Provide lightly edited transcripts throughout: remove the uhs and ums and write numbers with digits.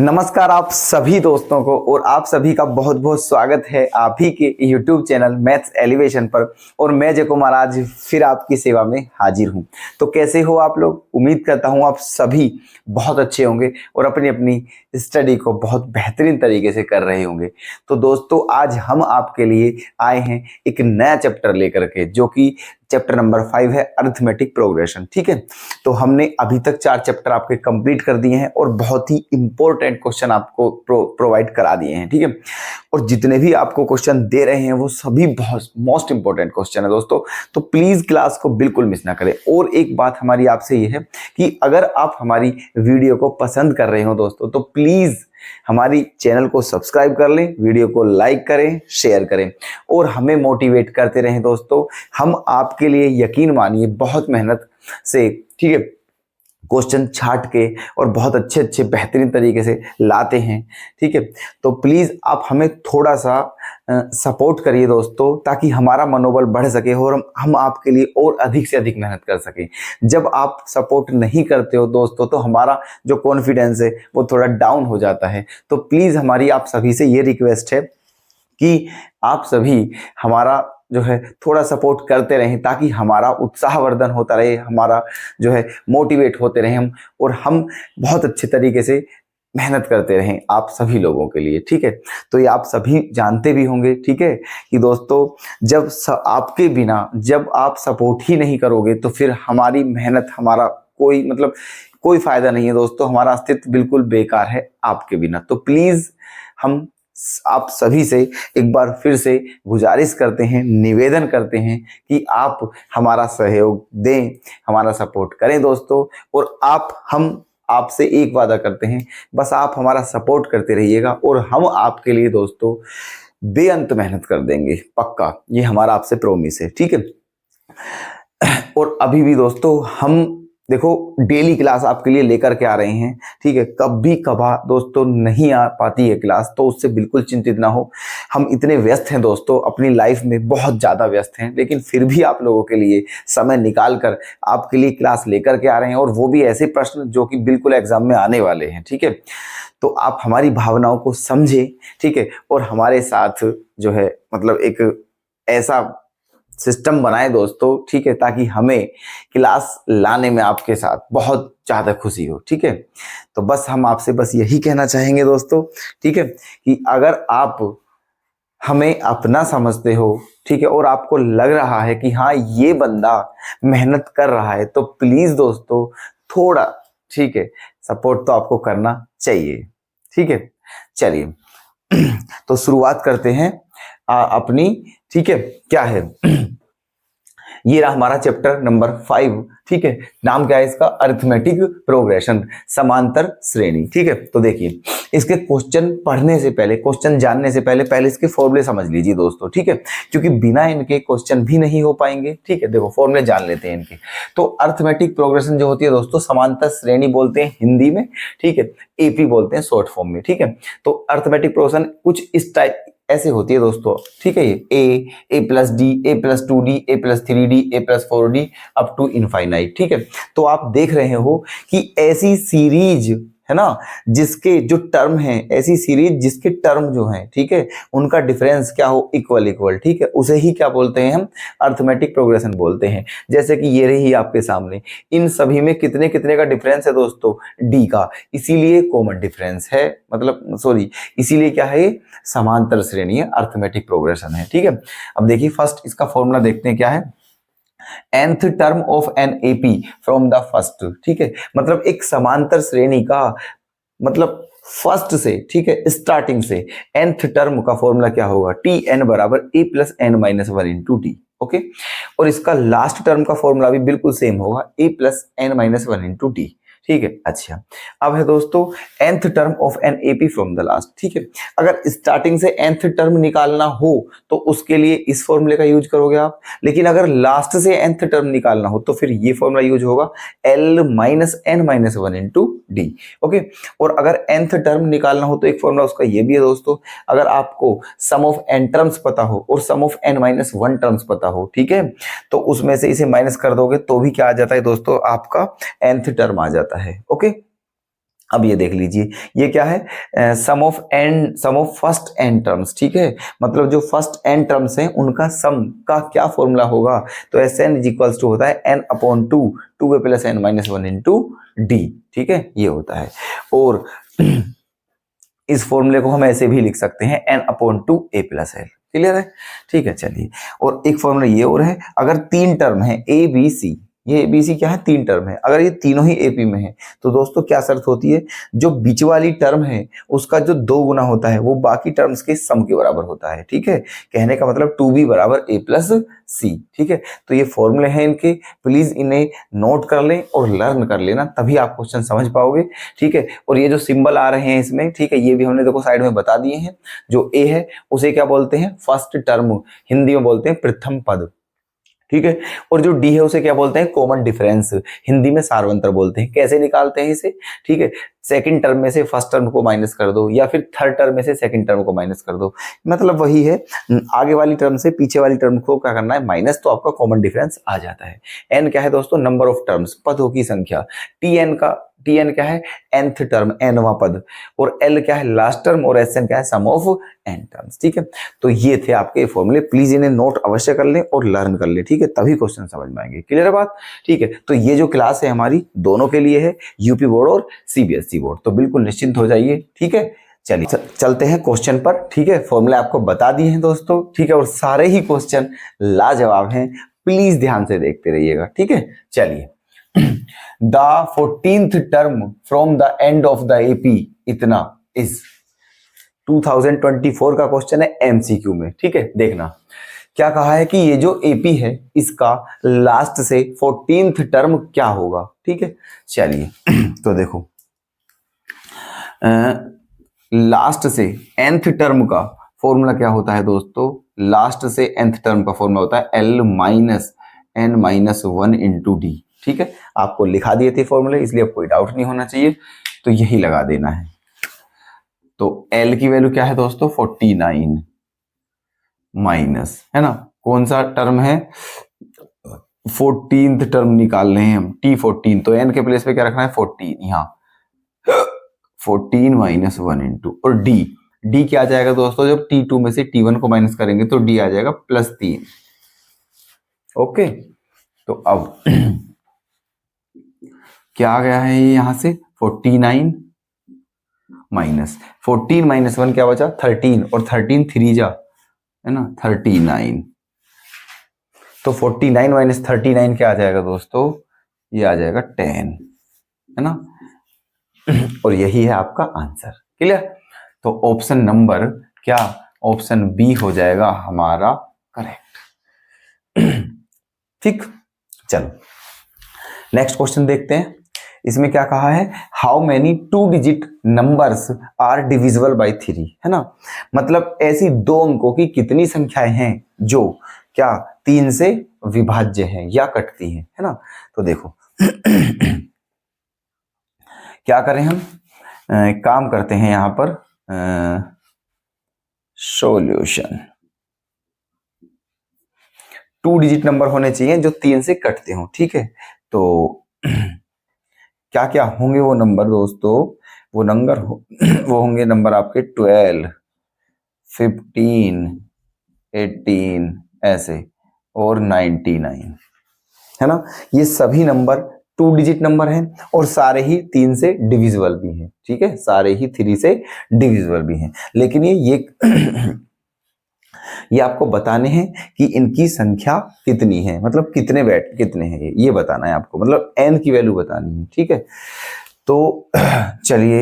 नमस्कार आप सभी दोस्तों को और आप सभी का बहुत बहुत स्वागत है आप ही के YouTube चैनल मैथ्स एलिवेशन पर। और मैं जय कुमार आज फिर आपकी सेवा में हाजिर हूं। तो कैसे हो आप लोग? उम्मीद करता हूं आप सभी बहुत अच्छे होंगे और अपनी अपनी स्टडी को बहुत बेहतरीन तरीके से कर रहे होंगे। तो दोस्तों आज हम आपके लिए आए हैं एक नया चैप्टर लेकर के, जो कि चैप्टर नंबर 5 है अरिथमेटिक प्रोग्रेशन। ठीक है, तो हमने अभी तक 4 चैप्टर आपके कंप्लीट कर दिए हैं और बहुत ही इंपॉर्टेंट क्वेश्चन आपको प्रोवाइड करा दिए हैं। ठीक है, और जितने भी आपको क्वेश्चन दे रहे हैं वो सभी बहुत मोस्ट इंपॉर्टेंट क्वेश्चन है दोस्तों। तो प्लीज क्लास को बिल्कुल मिस ना करें। और एक बात हमारी आपसे ये है कि अगर आप हमारी वीडियो को पसंद कर रहे हो दोस्तों, तो प्लीज हमारी चैनल को सब्सक्राइब कर लें, वीडियो को लाइक करें, शेयर करें और हमें मोटिवेट करते रहें दोस्तों। हम आपके लिए यकीन मानिए बहुत मेहनत से, ठीक है, क्वेश्चन छाट के और बहुत अच्छे अच्छे बेहतरीन तरीके से लाते हैं। ठीक है, तो प्लीज़ आप हमें थोड़ा सा सपोर्ट करिए दोस्तों, ताकि हमारा मनोबल बढ़ सके और हम आपके लिए और अधिक से अधिक मेहनत कर सकें। जब आप सपोर्ट नहीं करते हो दोस्तों, तो हमारा जो कॉन्फिडेंस है वो थोड़ा डाउन हो जाता है। तो प्लीज़ हमारी आप सभी से ये रिक्वेस्ट है कि आप सभी हमारा जो है थोड़ा सपोर्ट करते रहें, ताकि हमारा उत्साहवर्धन होता रहे, हमारा जो है मोटिवेट होते रहें हम, और हम बहुत अच्छे तरीके से मेहनत करते रहें आप सभी लोगों के लिए। ठीक है, तो ये आप सभी जानते भी होंगे, ठीक है, कि दोस्तों जब आपके बिना जब आप सपोर्ट ही नहीं करोगे तो फिर हमारी मेहनत, हमारा कोई फायदा नहीं है दोस्तों। हमारा अस्तित्व बिल्कुल बेकार है आपके बिना। तो प्लीज हम आप सभी से एक बार फिर से गुजारिश करते हैं, निवेदन करते हैं कि आप हमारा सहयोग दें, हमारा सपोर्ट करें दोस्तों। और हम आपसे एक वादा करते हैं, बस आप हमारा सपोर्ट करते रहिएगा और हम आपके लिए दोस्तों बेअंत मेहनत कर देंगे, पक्का, ये हमारा आपसे प्रॉमिस है। ठीक है, और अभी भी दोस्तों हम देखो डेली क्लास आपके लिए लेकर के आ रहे हैं। ठीक है, कभी कभार दोस्तों नहीं आ पाती है क्लास, तो उससे बिल्कुल चिंतित ना हो। हम इतने व्यस्त हैं दोस्तों, अपनी लाइफ में बहुत ज़्यादा व्यस्त हैं, लेकिन फिर भी आप लोगों के लिए समय निकाल कर आपके लिए क्लास लेकर के आ रहे हैं, और वो भी ऐसे प्रश्न जो कि बिल्कुल एग्जाम में आने वाले हैं। ठीक है, तो आप हमारी भावनाओं को समझें, ठीक है, और हमारे साथ जो है एक ऐसा सिस्टम बनाए दोस्तों, ठीक है, ताकि हमें क्लास लाने में आपके साथ बहुत ज़्यादा खुशी हो। ठीक है, तो बस हम आपसे बस यही कहना चाहेंगे दोस्तों, ठीक है, कि अगर आप हमें अपना समझते हो, ठीक है, और आपको लग रहा है कि हाँ ये बंदा मेहनत कर रहा है, तो प्लीज़ दोस्तों थोड़ा, ठीक है, सपोर्ट तो आपको करना चाहिए। ठीक है, चलिए तो शुरुआत करते हैं अपनी। ठीक है, क्या है ये रहा हमारा चैप्टर नंबर 5। ठीक है, नाम क्या है इसका? अरिथमेटिक प्रोग्रेशन, समांतर श्रेणी। ठीक है, तो देखिए इसके क्वेश्चन पढ़ने से पहले, क्वेश्चन जानने से पहले इसके फॉर्मूले समझ लीजिए दोस्तों। ठीक है, क्योंकि बिना इनके क्वेश्चन भी नहीं हो पाएंगे। ठीक है, देखो फॉर्मूले जान लेते हैं इनके। तो अरिथमेटिक प्रोग्रेशन जो होती है दोस्तों, समांतर श्रेणी बोलते हैं हिंदी में। ठीक है, एपी बोलते हैं शॉर्ट फॉर्म में। ठीक है, तो अरिथमेटिक प्रोग्रेशन कुछ इस टाइप ऐसे होती है दोस्तों। ठीक है, ये A plus D, A plus 2d, A plus 3d, A plus 4d up to infinite. ठीक है, तो आप देख रहे हो कि ऐसी सीरीज है ना, जिसके जो टर्म है, ऐसी सीरीज जिसके टर्म जो है, ठीक है, उनका डिफरेंस क्या हो, इक्वल। ठीक है, उसे ही क्या बोलते हैं हम? अरिथमेटिक प्रोग्रेशन बोलते हैं। जैसे कि ये रही आपके सामने, इन सभी में कितने कितने का डिफरेंस है दोस्तों? डी का, इसीलिए कॉमन डिफरेंस है, इसीलिए क्या है? समांतर श्रेणी है, अरिथमेटिक प्रोग्रेशन है। ठीक है, अब देखिए फर्स्ट इसका फॉर्मूला देखते हैं क्या है। nth term of an AP from the first. ठीक है, एक समांतर श्रेणी का फर्स्ट से, ठीक है, स्टार्टिंग से nth टर्म का फॉर्मूला क्या होगा? टी एन बराबर A plus N minus 1 into T. Okay, और इसका लास्ट टर्म का फॉर्मूला भी बिल्कुल सेम होगा, A plus N minus 1 into T. ठीक है, अच्छा अब है दोस्तों nth term of an AP from the last. ठीक है, अगर स्टार्टिंग से nth टर्म निकालना हो तो उसके लिए इस फॉर्मूले का यूज करोगे आप, लेकिन अगर लास्ट से nth टर्म निकालना हो तो फिर ये फॉर्मूला यूज होगा, l minus N minus 1 into D. Okay, और अगर nth टर्म निकालना हो तो एक फॉर्मूला उसका ये भी है दोस्तों, अगर आपको सम ऑफ n टर्म्स पता हो और सम ऑफ n माइनस 1 टर्म्स पता हो, ठीक है, तो उसमें से इसे माइनस कर दोगे तो भी क्या आ जाता है दोस्तों? आपका nth टर्म आ जाता है। ओके, अब ये देख लीजिए, ये क्या है, सम ऑफ फर्स्ट एन टर्म्स, ठीक है, मतलब जो फर्स्ट एन टर्म्स हैं उनका सम का क्या फॉर्मूला होगा, तो S N is equals to होता है N upon two, two A plus N minus one into D, ठीक है, ये होता है। और इस फॉर्मूले को हम ऐसे भी लिख सकते हैं N upon to A plus L, clear है, ठीक है। चलिए, और एक फॉर्मूला ये और है, अगर तीन टर्म है ए बी सी, ये ए बी सी क्या है, तीन टर्म है, अगर ये तीनों ही एपी में है तो दोस्तों क्या शर्त होती है, जो बीच वाली टर्म है उसका जो दो गुना होता है वो बाकी टर्म्स के सम के बराबर होता है, ठीक है, कहने का मतलब टू बी बराबर ए प्लस सी, ठीक है। तो ये फॉर्मूले हैं इनके, प्लीज इन्हें नोट कर लें और लर्न कर लेना, तभी आप क्वेश्चन समझ पाओगे, ठीक है। और ये जो सिंबल आ रहे हैं इसमें, ठीक है, ये भी हमने देखो साइड में बता दिए हैं। जो ए है उसे क्या बोलते हैं, फर्स्ट टर्म, हिंदी में बोलते हैं प्रथम पद, ठीक है। और जो डी है उसे क्या बोलते हैं, कॉमन डिफरेंस, हिंदी में सार्वंतर बोलते हैं। कैसे निकालते हैं इसे, ठीक है, सेकंड टर्म में से फर्स्ट टर्म को माइनस कर दो, या फिर थर्ड टर्म में से सेकंड टर्म को माइनस कर दो, मतलब वही है, आगे वाली टर्म से पीछे वाली टर्म को क्या करना है, माइनस, तो आपका कॉमन डिफरेंस आ जाता है। एन क्या है दोस्तों, नंबर ऑफ टर्म्स, पदों की संख्या। टी एन क्या है, nth टर्म, nवां पद। और एल क्या है, लास्ट टर्म। और एस एन क्या है, सम ऑफ एन टर्म्स, ठीक है। तो ये थे आपके फॉर्मूले, प्लीज इन्हें नोट अवश्य कर लें और लर्न कर लें, ठीक है, तभी क्वेश्चन समझ में आएंगे, क्लियर है बात, ठीक है। तो ये जो क्लास है हमारी दोनों के लिए है, यूपी बोर्ड और सीबीएसई बोर्ड, तो बिल्कुल निश्चिंत हो जाइए, ठीक है। चलिए चलते हैं क्वेश्चन पर, ठीक है, फॉर्मूले आपको बता दिए हैं दोस्तों, ठीक है, और सारे ही क्वेश्चन लाजवाब हैं, प्लीज ध्यान से देखते रहिएगा, ठीक है। चलिए, the 14th term from the end of the AP इतना इज, 2024 का क्वेश्चन है एमसीक्यू में, ठीक है। देखना क्या कहा है कि ये जो एपी है इसका लास्ट से 14th टर्म क्या होगा, ठीक है। चलिए तो देखो, लास्ट से nth टर्म का फॉर्मूला क्या होता है दोस्तों, लास्ट से nth टर्म का फॉर्मूला होता है l minus n minus one into D, ठीक है। आपको लिखा दिए थे फॉर्मूले, इसलिए कोई डाउट नहीं होना चाहिए, तो यही लगा देना है। तो l की वैल्यू क्या है दोस्तों, 49 माइनस, है ना, कौन सा टर्म है, 14th टर्म निकाल रहे हैं हम, t14, तो n के प्लेस पे क्या रखना है, 14, यहाँ 14 माइनस वन इंटू, और डी क्या आ जाएगा दोस्तों, जब t2 में से t1 को माइनस करेंगे तो d आ जाएगा +3, ओके। तो अब क्या आ गया है ये यहां से, 49 माइनस 14 माइनस वन क्या बचा, 13, और 13 3 जा, है ना, 39, तो 49 माइनस 39 क्या आ जाएगा दोस्तों, ये आ जाएगा 10, है ना, और यही है आपका आंसर, क्लियर। तो ऑप्शन नंबर क्या, ऑप्शन बी हो जाएगा हमारा करेक्ट, ठीक। चलो नेक्स्ट क्वेश्चन देखते हैं, इसमें क्या कहा है, how many two digit numbers are divisible by 3, है ना, मतलब ऐसी दो अंकों की कितनी संख्याएं हैं जो क्या 3 से विभाज्य हैं या कटती हैं, है ना। तो देखो क्या करें हम, काम करते हैं यहां पर, सॉल्यूशन, 2 डिजिट नंबर होने चाहिए जो 3 से कटते हो, ठीक है। तो क्या क्या होंगे वो नंबर दोस्तों, वो नंबर वो होंगे नंबर आपके 12, 15, 18 ऐसे, और 99, है ना। ये सभी नंबर 2 डिजिट नंबर हैं और सारे ही 3 से डिविजिबल भी हैं, ठीक है, सारे ही 3 से डिविजिबल भी हैं, लेकिन ये आपको बताने हैं कि इनकी संख्या कितनी है, मतलब कितने बैट कितने हैं, ये बताना है आपको, मतलब n की वैल्यू बतानी है, ठीक है। तो चलिए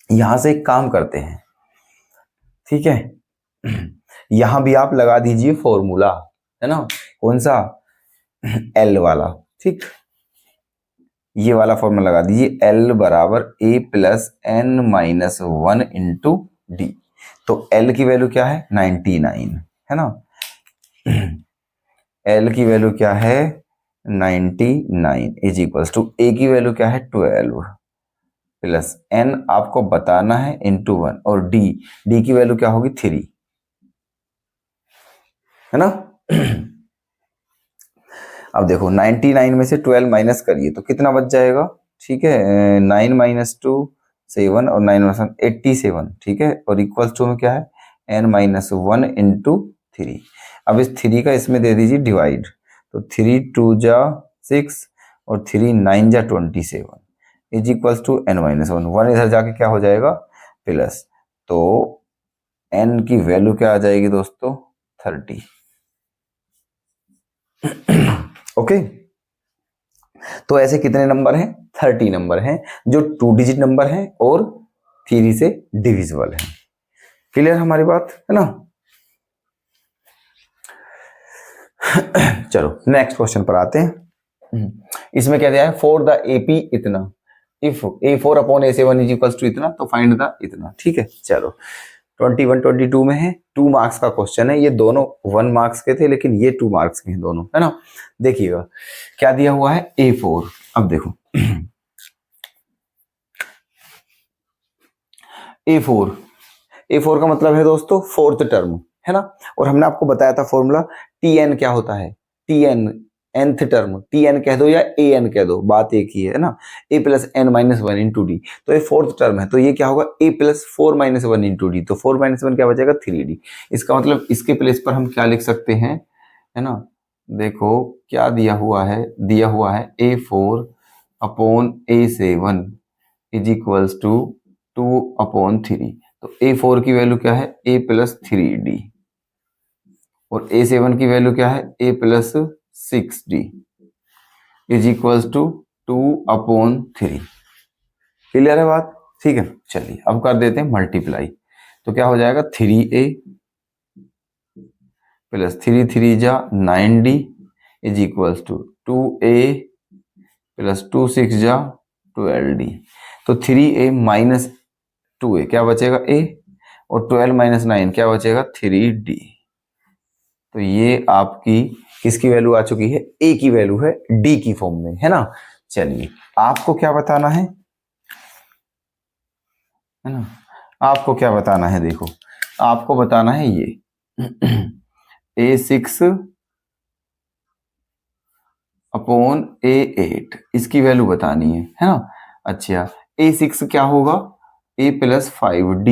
यहां से एक काम करते हैं, ठीक है, यहां भी आप लगा दीजिए फॉर्मूला, है ना, कौन सा, l वाला, ठीक, ये वाला फॉर्मूला लगा दीजिए, l बराबर a plus n minus one into D. तो l की वैल्यू क्या है, 99, है ना, l की वैल्यू क्या है, 99 इज इक्वल्स टू a की वैल्यू क्या है, 12 प्लस n आपको बताना है इंटू 1, और d की वैल्यू क्या होगी, 3, है ना। अब देखो 99 में से 12 माइनस करिए तो कितना बच जाएगा, ठीक है, 9 - 2 7 और 9 - 87, ठीक है, और इक्वल टू में क्या है n-1 इंटू 3। अब इस 3 का इसमें दे दीजिए डिवाइड, तो 3 2 जा 6 और 3 9 जा 27 इज इक्वल टू n-1। 1 इधर जाके क्या हो जाएगा प्लस, तो n की वैल्यू क्या आ जाएगी दोस्तों 30। ओके, तो ऐसे कितने नंबर हैं 30 नंबर हैं जो 2 डिजिट नंबर हैं और 3 से डिविजिबल है। क्लियर हमारी बात है ना। चलो नेक्स्ट क्वेश्चन पर आते हैं। इसमें क्या दिया है फॉर द एपी इतना, if A4 upon A7 is equal to इतना, तो फाइंड द इतना। ठीक है, चलो 21 22 में है, 2 मार्क्स का क्वेश्चन है। ये दोनों 1 मार्क्स के थे, लेकिन ये 2 मार्क्स के हैं दोनों, है ना। देखिएगा क्या दिया हुआ है A4। अब देखो A4 का मतलब है दोस्तों 4th टर्म, है ना। और हमने आपको बताया था फॉर्मूला TN क्या होता है, TN nth टर्म, TN कह दो या AN कह दो, बात एक ही है ना। A plus n minus 1 into D, तो ये 4th टर्म है, तो ये क्या होगा A plus 4 minus 1 into D, तो 4 माइनस 1 क्या बचेगा 3D। इसका मतलब इसके प्लेस पर हम क्या लिख सकते हैं, है ना। देखो क्या दिया हुआ है A4 upon A7 is equals to 2/3। तो A4 की वैल्यू क्या है A प्लस 3D और A7 की वैल्यू क्या है A plus 6D is equals to 2/3। Clear है बात, ठीक है। चलिए अब कर देते हैं मल्टीप्लाई, तो क्या हो जाएगा 3A प्लस 3 3 जा 9D is equals to 2A plus 2 6 जा 12D। तो 3A माइनस 2A क्या बचेगा A, और 12 माइनस 9 क्या बचेगा 3D। तो ये आपकी किसकी वैल्यू आ चुकी है, A की वैल्यू है D की फॉर्म में, है ना। चलिए आपको क्या बताना है ना, आपको क्या बताना है, देखो आपको बताना है ये A6 अपॉन A8 इसकी वैल्यू बतानी है ना। अच्छा A6 क्या होगा A plus 5D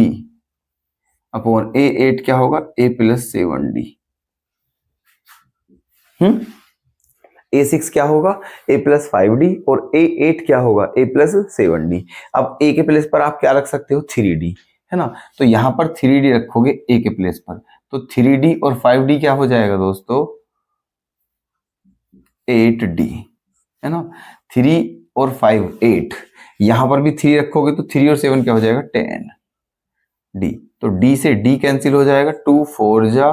upon A8 क्या होगा A प्लस 7D। A6 क्या होगा A प्लस 5D और A8 क्या होगा A प्लस 7D। अब A के प्लेस पर आप क्या रख सकते हो 3D, है ना। तो यहां पर 3D रखोगे A के प्लेस पर, तो 3D और 5D क्या हो जाएगा दोस्तों 8D, है ना। 3 और 5 8, यहां पर भी 3 रखोगे तो 3 और 7 क्या हो जाएगा 10D। तो D से D कैंसिल हो जाएगा, 2 4 जा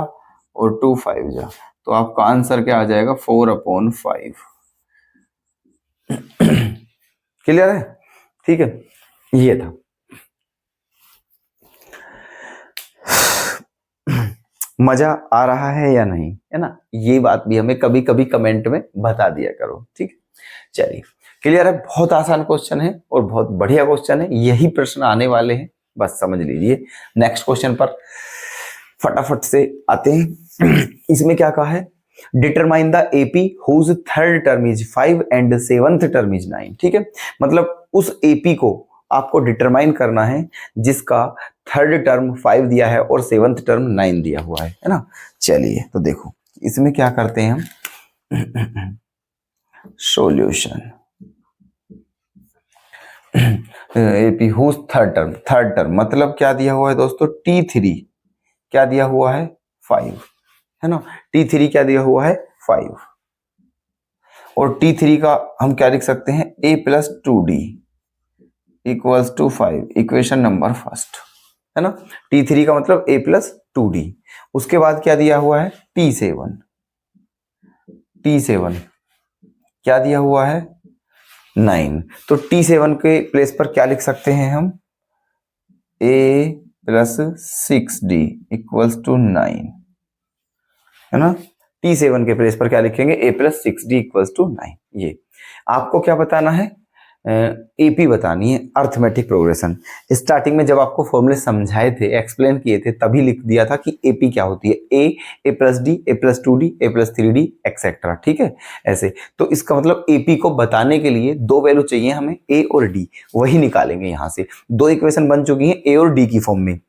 और 2 5 जा, तो आपका आंसर क्या आ जाएगा 4/5। क्लियर है, ठीक है, ये था। मजा आ रहा है या नहीं, है ना, ये बात भी हमें कभी कभी कमेंट में बता दिया करो, ठीक है। चलिए क्लियर है, बहुत आसान क्वेश्चन है और बहुत बढ़िया क्वेश्चन है, यही प्रश्न आने वाले हैं, बस समझ लीजिए। नेक्स्ट क्वेश्चन पर फटाफट से आते हैं। इसमें क्या कहा है, determine the AP whose 3rd term is 5 and 7th term is 9। ठीक है, मतलब उस एपी को आपको डिटरमाइन करना है जिसका 3rd टर्म 5 दिया है और 7th टर्म 9 दिया हुआ है ना। चलिए तो देखो इसमें क्या करते हैं हम, solution AP whose 3rd term मतलब क्या दिया हुआ है दोस्तों T3 क्या दिया हुआ है 5, है ना। T3 क्या दिया हुआ है 5 और T3 का हम क्या लिख सकते हैं A plus 2D equals to 5, equation number first, है ना। T3 का मतलब A प्लस 2D। उसके बाद क्या दिया हुआ है T7 क्या दिया हुआ है 9, तो T7 के प्लेस पर क्या लिख सकते हैं हम A plus 6D equals to 9, है ना। T7 के प्लेस पर क्या लिखेंगे A plus 6D equals to 9। ये आपको क्या बताना है एपी बतानी है, अर्थमेटिक प्रोग्रेशन। स्टार्टिंग में जब आपको फॉर्मूले समझाए थे, एक्सप्लेन किए थे, तभी लिख दिया था कि एपी क्या होती है, ए plus D, A plus 2d, A plus 3d etcetera. ठीक है, ऐसे। तो इसका मतलब एपी को बताने के लिए दो वैल्यू चाहिए हमें, ए और डी, वही निकालेंगे यहाँ से। दो इक्वेशन बन चुकी हैं ए और डी की फॉर्म में,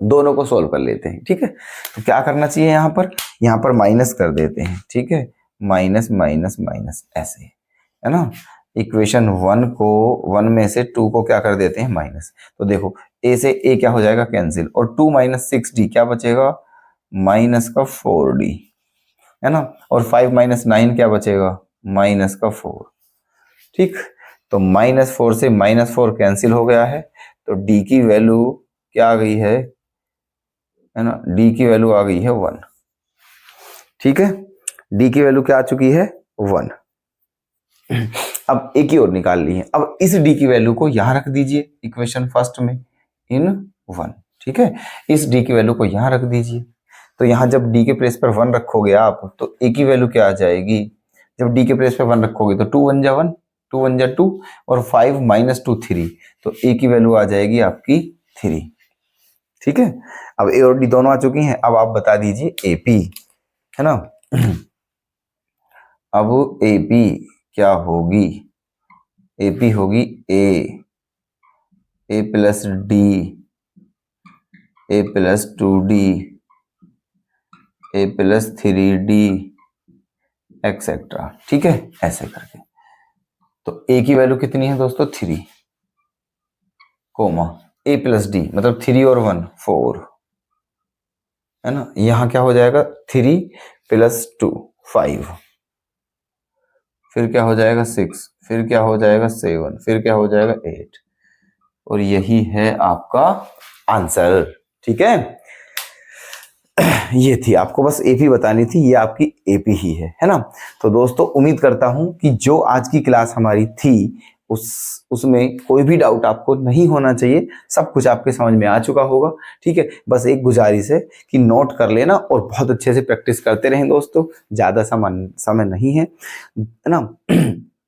दोनों को सोल्व कर लेते हैं। ठीक है, तो क्या करना चाहिए यहाँ पर माइनस कर देते हैं। ठीक है, माइनस माइनस माइनस ऐसे, है ना। इक्वेशन 1 को 1 में से 2 को क्या कर देते हैं, माइनस। तो देखो ए से ए क्या हो जाएगा, कैंसिल, और 2 माइनस 6d क्या बचेगा, माइनस का 4d, है ना। और 5 माइनस 9 क्या बचेगा, माइनस का 4। ठीक, तो -4 से -4 कैंसिल हो गया है, तो d की वैल्यू क्या आ गई है ना, d की वैल्यू आ गई है 1। ठीक है, d की वैल्यू क्या आ चुकी है, 1। अब ए की ओर निकाल ली है। अब इस d की वैल्यू को यहां रख दीजिए इक्वेशन फर्स्ट में, इन 1। ठीक है, इस d की वैल्यू को यहां रख दीजिए। तो यहां जब d के प्लेस पर 1 रखोगे आप, तो a की वैल्यू क्या आ जाएगी, जब d के प्लेस पर 1 रखोगे तो 2 1 जा 1, 2 1 जा 2, और 5 माइनस 2 3, तो a की वैल्यू आ जाएगी आपकी 3। ठीक है, अब ए और डी दोनों आ चुकी हैं। अब आप बता दीजिए एपी, है ना। अब एपी क्या होगी, एपी होगी ए plus D, A plus 2d, A plus 3d etcetera. ठीक है, ऐसे करके। तो ए की वैल्यू कितनी है दोस्तों, 3, कोमा ए प्लस डी, मतलब 3 और 1 4, है ना। यहां क्या हो जाएगा, 3 प्लस 2 5, फिर क्या हो जाएगा 6, फिर क्या हो जाएगा 7, फिर क्या हो जाएगा 8, और यही है आपका आंसर। ठीक है, ये थी, आपको बस एपी बतानी थी, ये आपकी एपी ही है ना। तो दोस्तों उम्मीद करता हूं कि जो आज की क्लास हमारी थी उसमें कोई भी डाउट आपको नहीं होना चाहिए, सब कुछ आपके समझ में आ चुका होगा। ठीक है, बस एक गुजारिश है कि नोट कर लेना और बहुत अच्छे से प्रैक्टिस करते रहें दोस्तों, ज्यादा समय नहीं है ना।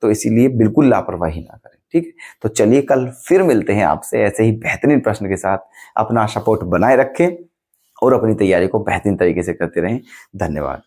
तो इसीलिए बिल्कुल लापरवाही ना करें। ठीक है, तो चलिए कल फिर मिलते हैं आपसे ऐसे ही बेहतरीन प्रश्न के साथ। अपना सपोर्ट बनाए रखें और अपनी तैयारी को बेहतरीन तरीके से करते रहें। धन्यवाद।